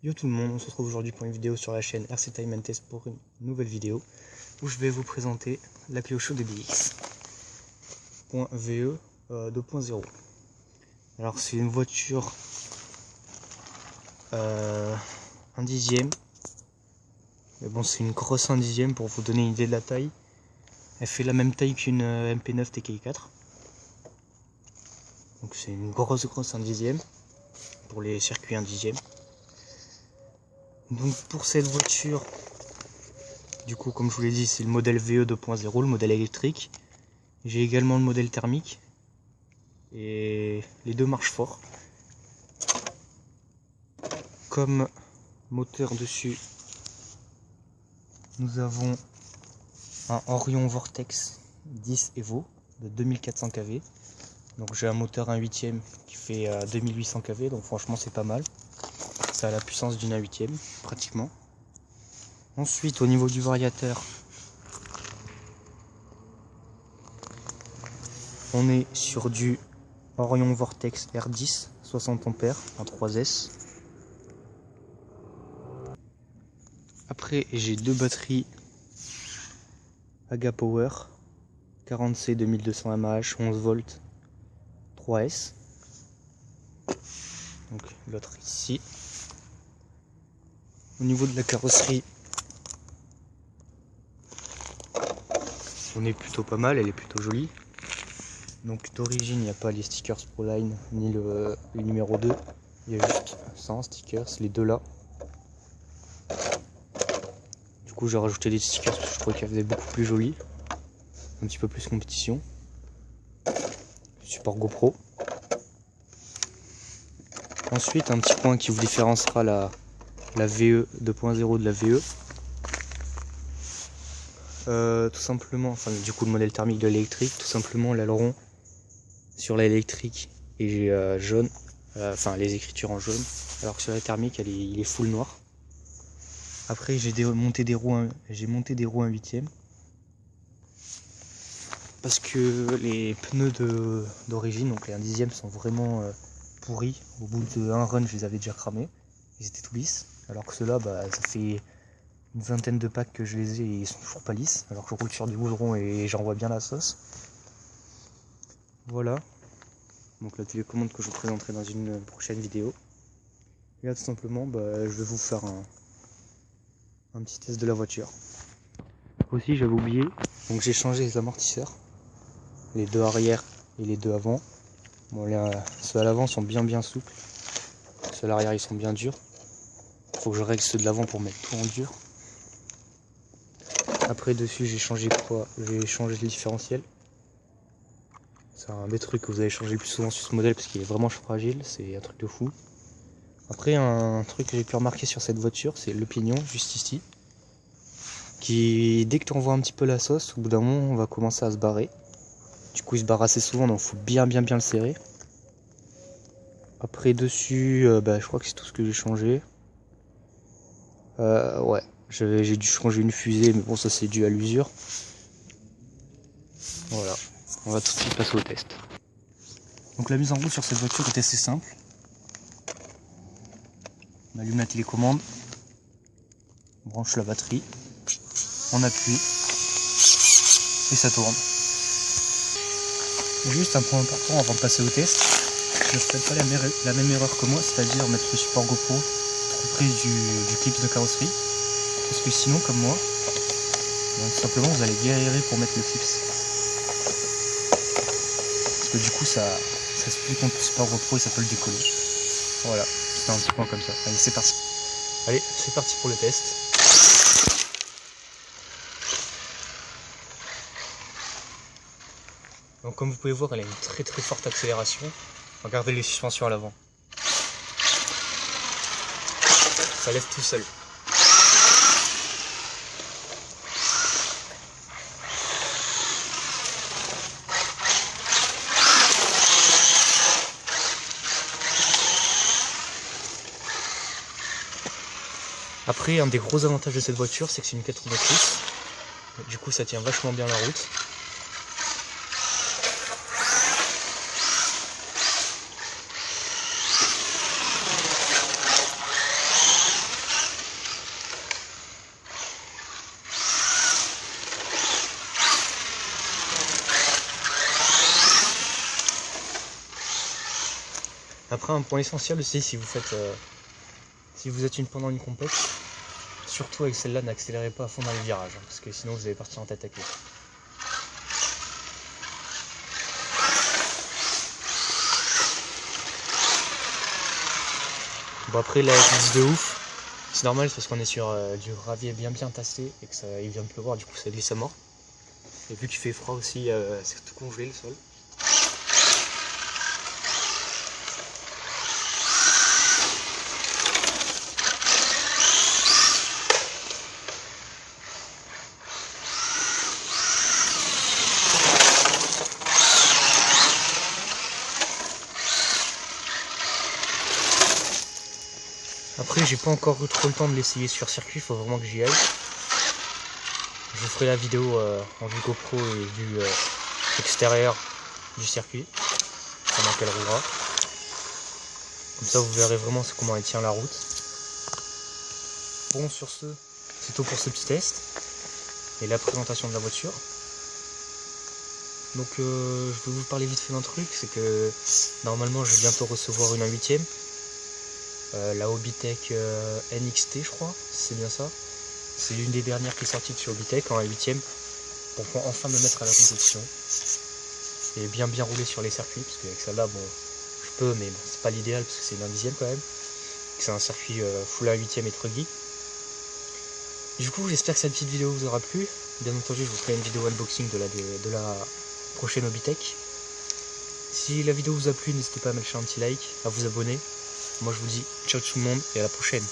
Yo tout le monde, on se retrouve aujourd'hui pour une vidéo sur la chaîne RC Time & Test pour une nouvelle vidéo où je vais vous présenter la Clio Show DBX.VE 2.0. Alors c'est une voiture 1 dixième, mais bon c'est une grosse 1 dixième pour vous donner une idée de la taille. Elle fait la même taille qu'une MP9 TKI4. Donc c'est une grosse 1 dixième pour les circuits 1 dixième. Donc pour cette voiture, du coup comme je vous l'ai dit, c'est le modèle VE 2.0, le modèle électrique. J'ai également le modèle thermique et les deux marchent fort. Comme moteur dessus, nous avons un Orion Vortex 10 Evo de 2400 kV. Donc j'ai un moteur 1/8 qui fait 2800 kV, donc franchement c'est pas mal. Ça a la puissance d'une 1/8 pratiquement. Ensuite au niveau du variateur, on est sur du Orion Vortex R10 60 ampères en 3S. Après j'ai deux batteries Agapower 40C 2200 mAh 11 volts 3S. Donc l'autre ici. Au niveau de la carrosserie, on est plutôt pas mal, elle est plutôt jolie. Donc d'origine il n'y a pas les stickers Proline ni le numéro 2, il y a juste sans stickers, les deux là. Du coup j'ai rajouté des stickers parce que je trouvais qu'elle faisait beaucoup plus jolie, un petit peu plus compétition. Support GoPro. Ensuite un petit point qui vous différenciera la VE 2.0 de la VE. Tout simplement, enfin du coup le modèle thermique de l'électrique, tout simplement l'aileron sur l'électrique est jaune, enfin les écritures en jaune, alors que sur la thermique il est full noir. Après j'ai monté des roues 1/8 parce que les pneus d'origine, donc les 1 dixième, sont vraiment pourris. Au bout d'un run je les avais déjà cramés, ils étaient tout lisses, alors que ceux-là ça fait une vingtaine de packs que je les ai et ils sont toujours pas lisses, alors que je roule sur du goudron et j'en vois bien la sauce. Voilà, donc la télécommande que je vous présenterai dans une prochaine vidéo. Et là tout simplement je vais vous faire un petit test de la voiture. Aussi j'avais oublié, donc j'ai changé les amortisseurs, les deux arrière et les deux avant. Bon, ceux à l'avant sont bien souples, ceux à l'arrière ils sont bien durs. Il faut que je règle ceux de l'avant pour mettre tout en dur. Après dessus j'ai changé quoi? J'ai changé le différentiel. C'est un des trucs que vous allez changer le plus souvent sur ce modèle parce qu'il est vraiment fragile, c'est un truc de fou. Après un truc que j'ai pu remarquer sur cette voiture, c'est le pignon juste ici, qui dès que tu envoies un petit peu la sauce, au bout d'un moment on va commencer à se barrer. Du coup il se barre assez souvent, donc il faut bien le serrer. Après dessus, je crois que c'est tout ce que j'ai changé. Ouais, j'ai dû changer une fusée, mais bon ça c'est dû à l'usure. Voilà, on va tout de suite passer au test. Donc la mise en route sur cette voiture est assez simple. On allume la télécommande, on branche la batterie, on appuie et ça tourne. Juste un point important avant de passer au test, ne faites pas la même erreur que moi, c'est-à-dire mettre le support GoPro trop près du clip de carrosserie, parce que sinon comme moi, tout simplement vous allez galérer pour mettre le clip. Parce que du coup ça se plie contre le support GoPro et ça peut le décoller. Voilà, c'est un petit point comme ça. Allez c'est parti. Allez c'est parti pour le test. Donc comme vous pouvez voir, elle a une très forte accélération. Regardez les suspensions à l'avant. Ça lève tout seul. Après, un des gros avantages de cette voiture, c'est que c'est une 4 roues motrices. Du coup, ça tient vachement bien la route. Après, un point essentiel aussi, si vous êtes pendant une compète, surtout avec celle-là, n'accélérez pas à fond dans les virages, hein, parce que sinon vous allez partir en tête à queue. Bon, après la glisse de ouf, c'est normal, c'est parce qu'on est sur du gravier bien tassé et que il vient de pleuvoir, du coup ça glisse à mort. Et vu qu'il fait froid aussi, c'est tout congelé le sol. Après, j'ai pas encore eu trop le temps de l'essayer sur circuit, il faut vraiment que j'y aille. Je vous ferai la vidéo en vue GoPro et vue extérieure du circuit, pendant qu'elle roulera. Comme ça, vous verrez vraiment comment elle tient la route. Bon, sur ce, c'est tout pour ce petit test et la présentation de la voiture. Donc, je vais vous parler vite fait d'un truc, c'est que normalement, je vais bientôt recevoir une 1/8e. La Hobbytech NXT, je crois, c'est bien ça. C'est l'une des dernières qui est sortie de chez Hobbytech en 8e pour enfin me mettre à la compétition et bien rouler sur les circuits, parce qu'avec celle-là, bon, je peux, mais bon, c'est pas l'idéal parce que c'est une 1/10e quand même. C'est un circuit full 1/8e et truggy. Du coup, j'espère que cette petite vidéo vous aura plu. Bien entendu, je vous ferai une vidéo unboxing de la prochaine Hobbytech. Si la vidéo vous a plu, n'hésitez pas à mettre un petit like, à vous abonner. Moi je vous dis ciao tout le monde et à la prochaine.